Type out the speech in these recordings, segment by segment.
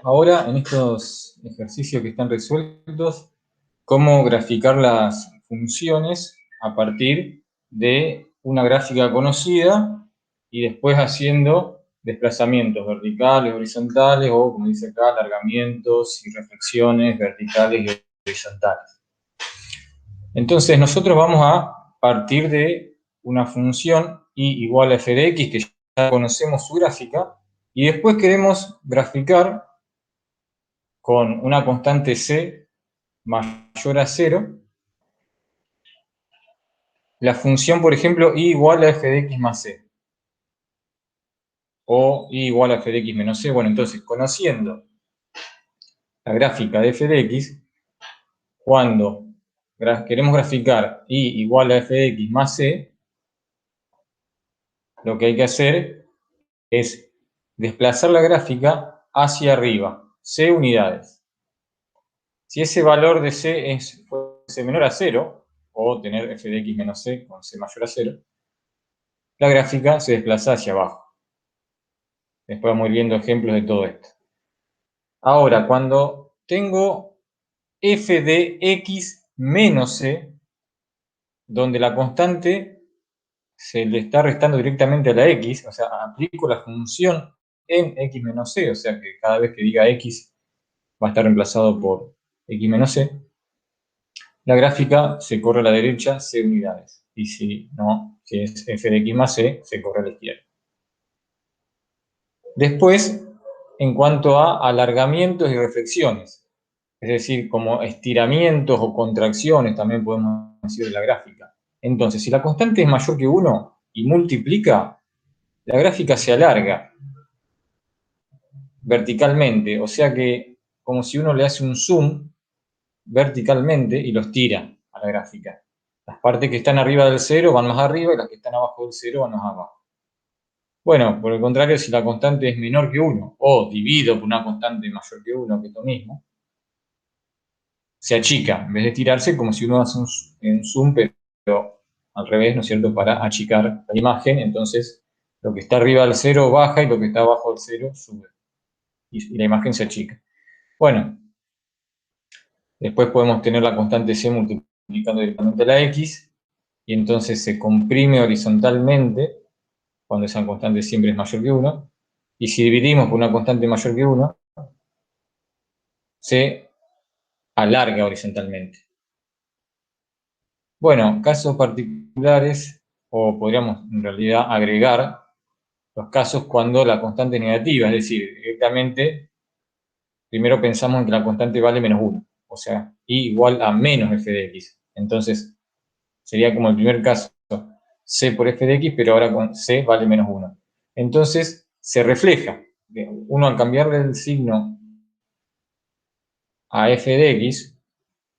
ahora en estos ejercicios que están resueltos, cómo graficar las funciones a partir de una gráfica conocida y después haciendo desplazamientos verticales, horizontales o, como dice acá, alargamientos y reflexiones verticales y horizontales. Entonces nosotros vamos a partir de una función y igual a f de x, que ya conocemos su gráfica, y después queremos graficar con una constante c mayor a 0, la función, por ejemplo, y igual a f de x más c, o y igual a f de x menos c. Bueno, entonces, conociendo la gráfica de f de x, cuando queremos graficar y igual a f de x más c, lo que hay que hacer es desplazar la gráfica hacia arriba, c unidades. Si ese valor de c fuese menor a 0, o tener f de x menos c con c mayor a 0, la gráfica se desplaza hacia abajo. Después vamos a ir viendo ejemplos de todo esto. Ahora, cuando tengo f de x menos c, donde la constante se le está restando directamente a la x, o sea, aplico la función en x menos c, o sea que cada vez que diga x va a estar reemplazado por x menos c, la gráfica se corre a la derecha c unidades. Y si no, que es f de x más c, se corre a la izquierda. Después, en cuanto a alargamientos y reflexiones, es decir, como estiramientos o contracciones, también podemos decir de la gráfica. Entonces, si la constante es mayor que 1 y multiplica, la gráfica se alarga verticalmente, o sea que como si uno le hace un zoom verticalmente y los tira a la gráfica. Las partes que están arriba del 0 van más arriba y las que están abajo del 0 van más abajo. Bueno, por el contrario, si la constante es menor que 1 o divido por una constante mayor que 1, que es lo mismo, se achica, en vez de estirarse, como si uno hace un zoom, pero al revés, ¿no es cierto?, para achicar la imagen. Entonces, lo que está arriba del 0 baja y lo que está abajo del 0 sube. Y la imagen se achica. Bueno, después podemos tener la constante c multiplicando directamente la x, y entonces se comprime horizontalmente, cuando esa constante siempre es mayor que 1, y si dividimos por una constante mayor que 1, se alarga horizontalmente. Bueno, casos particulares, o podríamos en realidad agregar los casos cuando la constante es negativa, es decir, directamente primero pensamos en que la constante vale menos 1, o sea, y igual a menos f de x. Entonces, sería como el primer caso, c por f de x, pero ahora con c vale menos 1. Entonces, se refleja. Uno, al cambiarle el signo a f de x,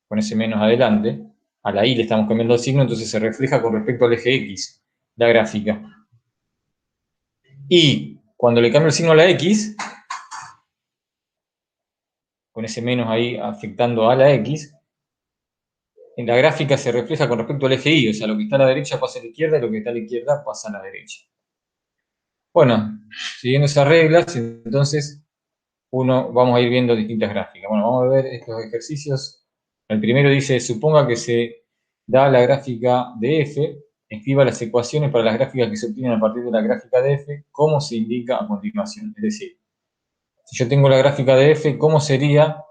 con ese menos adelante, a la y le estamos cambiando el signo, entonces se refleja con respecto al eje x, la gráfica. Y cuando le cambio el signo a la x, con ese menos ahí afectando a la x, en la gráfica se refleja con respecto al eje y, o sea, lo que está a la derecha pasa a la izquierda y lo que está a la izquierda pasa a la derecha. Bueno, siguiendo esas reglas, entonces vamos a ir viendo distintas gráficas. Bueno, vamos a ver estos ejercicios. El primero dice, suponga que se da la gráfica de f, escriba las ecuaciones para las gráficas que se obtienen a partir de la gráfica de f, como se indica a continuación. Es decir, si yo tengo la gráfica de f, ¿cómo sería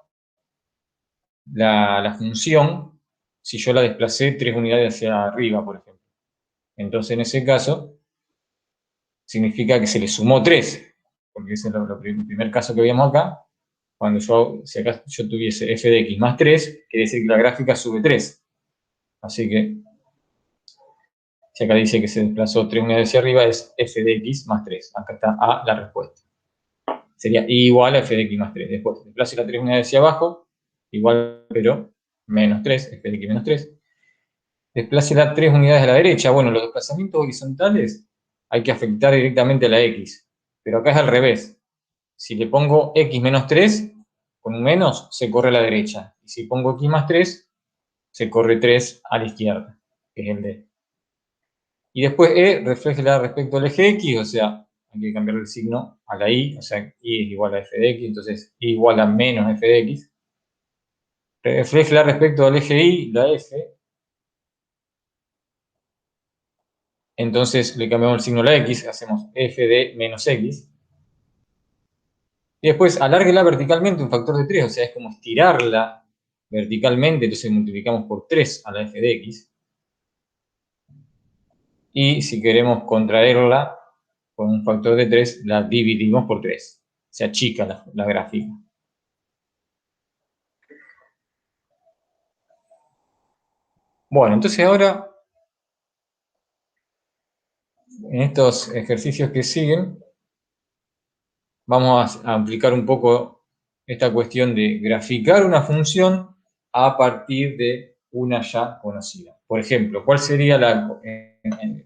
la función si yo la desplacé 3 unidades hacia arriba, por ejemplo? Entonces, en ese caso, significa que se le sumó 3, porque ese es el primer caso que veíamos acá. Cuando si acá yo tuviese f de x más 3, quiere decir que la gráfica sube 3. Así que, si acá dice que se desplazó 3 unidades hacia arriba, es f de x más 3. Acá está A, la respuesta. Sería igual a f de x más 3. Después, desplace la 3 unidades hacia abajo, igual, pero menos 3, f de x menos 3. Desplace la 3 unidades a la derecha. Bueno, los desplazamientos horizontales hay que afectar directamente a la x. Pero acá es al revés. Si le pongo x menos 3, con un menos, se corre a la derecha. Y si pongo x más 3, se corre 3 a la izquierda, que es el D. Y después E, refléjela respecto al eje X, o sea, hay que cambiar el signo a la y, o sea, y es igual a f de x, entonces y igual a menos f de x. Refleja respecto al eje y, la f. Entonces le cambiamos el signo a la x, hacemos f de menos x. Y después alárguela verticalmente un factor de 3, o sea, es como estirarla verticalmente, entonces multiplicamos por 3 a la f de x. Y si queremos contraerla con un factor de 3, la dividimos por 3. Se achica la gráfica. Bueno, entonces ahora, en estos ejercicios que siguen, vamos a aplicar un poco esta cuestión de graficar una función a partir de una ya conocida. Por ejemplo, ¿cuál sería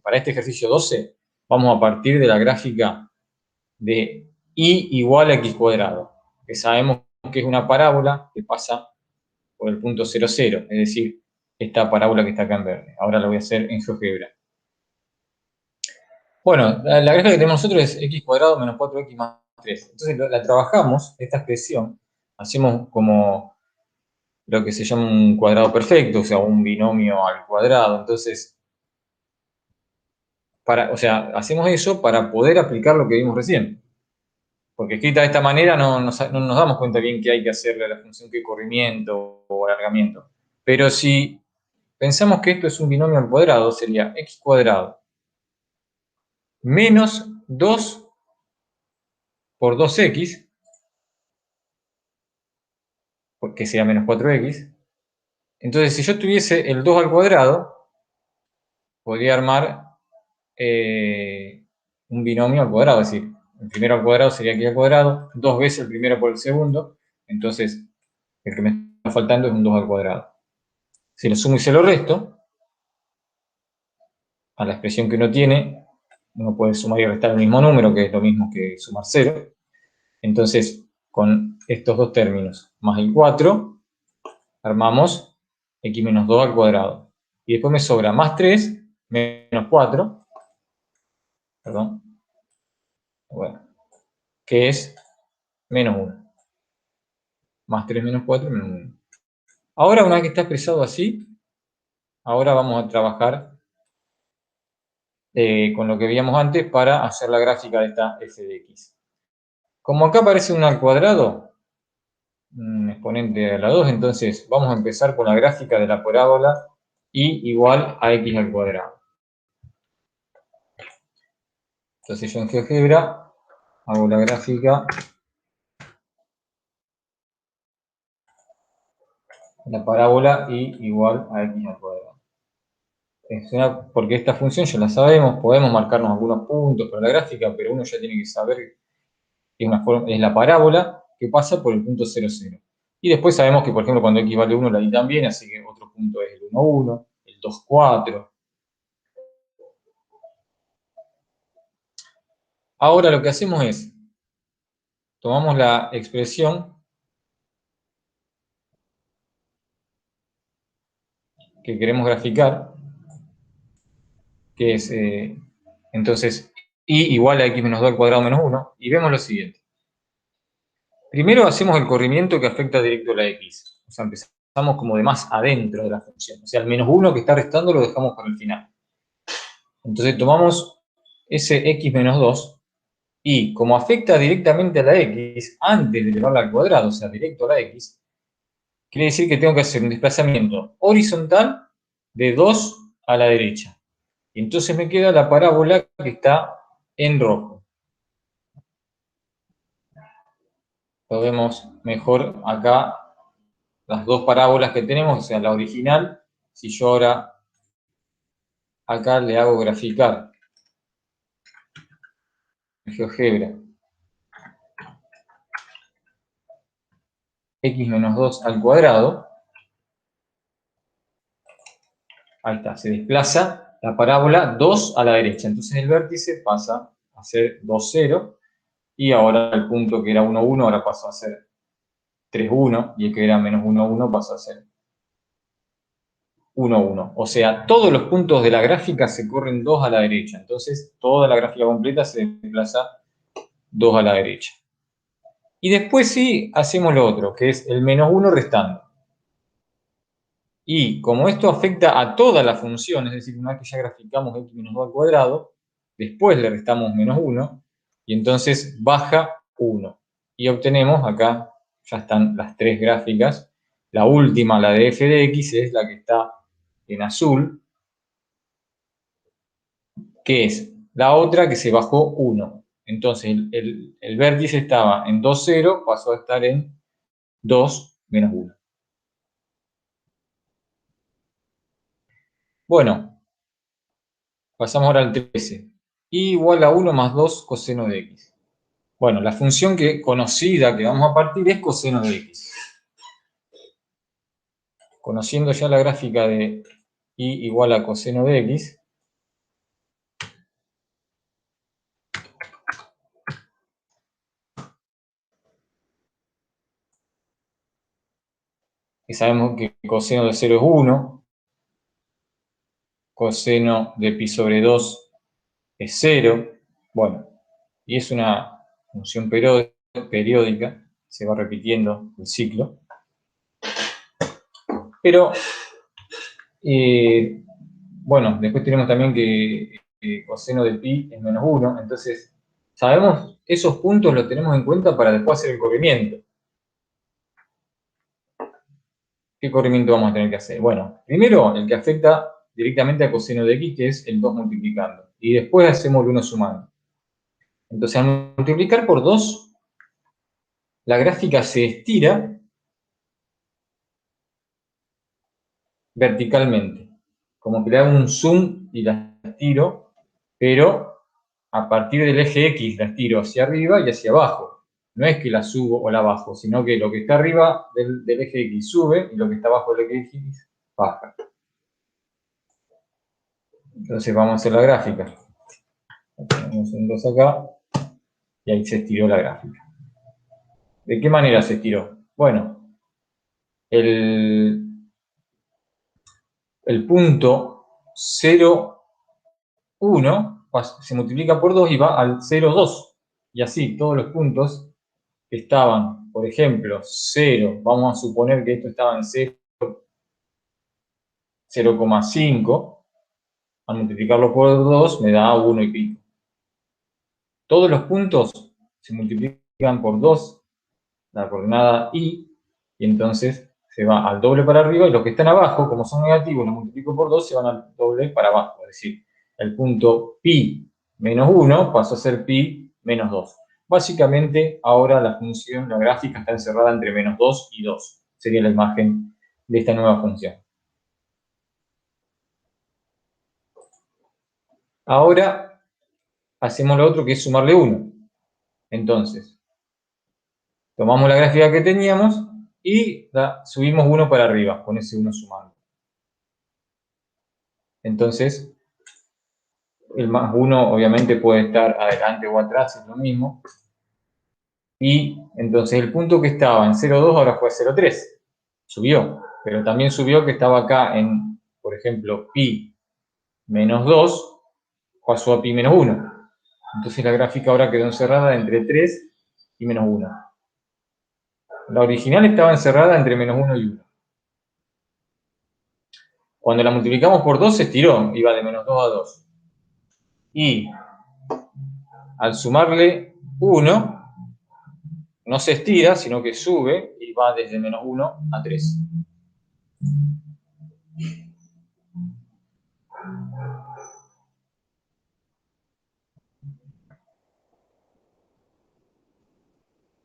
para este ejercicio 12? Vamos a partir de la gráfica de y igual a x cuadrado, que sabemos que es una parábola que pasa por el punto 0, 0, es decir, esta parábola que está acá en verde. Ahora lo voy a hacer en GeoGebra. Bueno, la gráfica que tenemos nosotros es x cuadrado menos 4x más 3. Entonces la trabajamos, esta expresión, hacemos como lo que se llama un cuadrado perfecto, o sea, un binomio al cuadrado. Entonces, o sea, hacemos eso para poder aplicar lo que vimos recién. Porque escrita de esta manera no nos damos cuenta bien qué hay que hacerle a la función que corrimiento o alargamiento. Pero si pensamos que esto es un binomio al cuadrado, sería x cuadrado menos 2 por 2x, porque sería menos 4x. Entonces, si yo tuviese el 2 al cuadrado, podría armar un binomio al cuadrado, es decir, el primero al cuadrado sería aquí al cuadrado, 2 veces el primero por el segundo, entonces el que me está faltando es un 2 al cuadrado. Si lo sumo y se lo resto, a la expresión que uno tiene, uno puede sumar y restar el mismo número, que es lo mismo que sumar 0. Entonces, con estos dos términos más el 4, armamos x menos 2 al cuadrado. Y después me sobra más 3 menos 4, perdón, bueno, que es menos 1. Más 3 menos 4 menos 1. Ahora, una vez que está expresado así, ahora vamos a trabajar con lo que veíamos antes para hacer la gráfica de esta f de x. Como acá aparece 1 al cuadrado, un exponente a la 2, entonces vamos a empezar con la gráfica de la parábola y igual a x al cuadrado. Entonces yo en GeoGebra hago la gráfica de la parábola y igual a x al cuadrado. Porque esta función ya la sabemos, podemos marcarnos algunos puntos para la gráfica, pero uno ya tiene que saber que es la parábola que pasa por el punto 0, 0. Y después sabemos que, por ejemplo, cuando x vale 1 la y también, así que otro punto es el 1, 1, el 2, 4. Ahora lo que hacemos es, tomamos la expresión que queremos graficar, que es, entonces, y igual a x menos 2 al cuadrado menos 1, y vemos lo siguiente. Primero hacemos el corrimiento que afecta directo a la x. O sea, empezamos como de más adentro de la función. O sea, el menos 1 que está restando lo dejamos para el final. Entonces tomamos ese x menos 2 y como afecta directamente a la x antes de elevarla al cuadrado, o sea, directo a la x, quiere decir que tengo que hacer un desplazamiento horizontal de 2 a la derecha. Y entonces me queda la parábola que está en rojo. Lo vemos mejor acá, las dos parábolas que tenemos, o sea, la original. Si yo ahora acá le hago graficar en GeoGebra x menos 2 al cuadrado, ahí está, se desplaza la parábola 2 a la derecha. Entonces el vértice pasa a ser 2, 0. Y ahora el punto que era 1, 1, ahora pasó a ser 3, 1. Y el que era menos 1, 1 pasó a ser 1, 1. O sea, todos los puntos de la gráfica se corren 2 a la derecha. Entonces toda la gráfica completa se desplaza 2 a la derecha. Y después sí hacemos lo otro, que es el menos 1 restando. Y como esto afecta a toda la función, es decir, una vez que ya graficamos x menos 2 al cuadrado, después le restamos menos 1, y entonces baja 1. Y obtenemos, acá ya están las tres gráficas, la última, la de f de x, es la que está en azul, que es la otra que se bajó 1. Entonces el vértice estaba en 2, 0, pasó a estar en 2, menos 1. Bueno, pasamos ahora al 13. Y igual a 1 más 2 coseno de x. Bueno, la función conocida que vamos a partir es coseno de x. Conociendo ya la gráfica de y igual a coseno de x, que sabemos que coseno de 0 es 1, coseno de pi sobre 2 es 0, bueno, y es una función periódica, se va repitiendo el ciclo, pero bueno, después tenemos también que coseno de pi es menos 1, entonces sabemos, esos puntos los tenemos en cuenta para después hacer el corrimiento. ¿Qué corrimiento vamos a tener que hacer? Bueno, primero el que afecta directamente a coseno de x, que es el 2 multiplicando, y después hacemos el 1 sumando. Entonces al multiplicar por 2, la gráfica se estira verticalmente, como que le hago un zoom y la estiro, pero a partir del eje X la estiro hacia arriba y hacia abajo. No es que la subo o la bajo, sino que lo que está arriba del eje X sube y lo que está abajo del eje X baja. Entonces vamos a hacer la gráfica. Ponemos un 2 acá y ahí se estiró la gráfica. ¿De qué manera se estiró? Bueno, el punto 0, 1 se multiplica por 2 y va al 0, 2. Y así todos los puntos que estaban, por ejemplo, 0, vamos a suponer que esto estaba en 0, 0,5, al multiplicarlo por 2 me da 1 y pico. Todos los puntos se multiplican por 2, la coordenada y entonces se va al doble para arriba, y los que están abajo, como son negativos, los multiplico por 2, se van al doble para abajo. Es decir, el punto pi menos 1 pasó a ser pi menos 2. Básicamente, ahora la función, la gráfica está encerrada entre menos 2 y 2. Sería la imagen de esta nueva función. Ahora hacemos lo otro, que es sumarle 1. Entonces, tomamos la gráfica que teníamos y subimos 1 para arriba, con ese 1 sumando. Entonces, el más 1 obviamente puede estar adelante o atrás, es lo mismo. Y entonces el punto que estaba en 0,2 ahora fue 0,3. Subió, pero también subió que estaba acá en, por ejemplo, pi menos 2, pasó a pi menos 1. Entonces la gráfica ahora quedó encerrada entre 3 y menos 1. La original estaba encerrada entre menos 1 y 1. Cuando la multiplicamos por 2 se estiró, iba de menos 2 a 2. Y al sumarle 1, no se estira, sino que sube y va desde menos 1 a 3.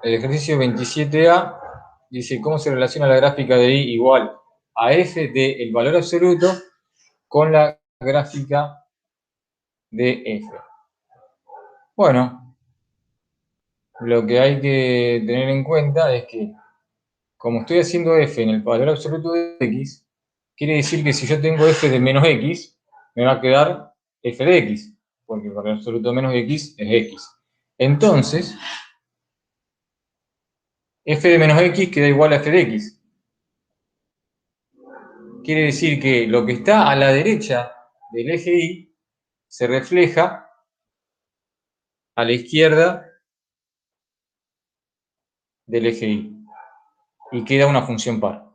El ejercicio 27A dice cómo se relaciona la gráfica de I igual a f del valor absoluto con la gráfica de f. Bueno, lo que hay que tener en cuenta es que como estoy haciendo f en el valor absoluto de x, quiere decir que si yo tengo f de menos x, me va a quedar f de x, porque el valor absoluto de menos x es x. Entonces, f de menos x queda igual a f de x. Quiere decir que lo que está a la derecha del eje Y se refleja a la izquierda del eje Y. Y queda una función par.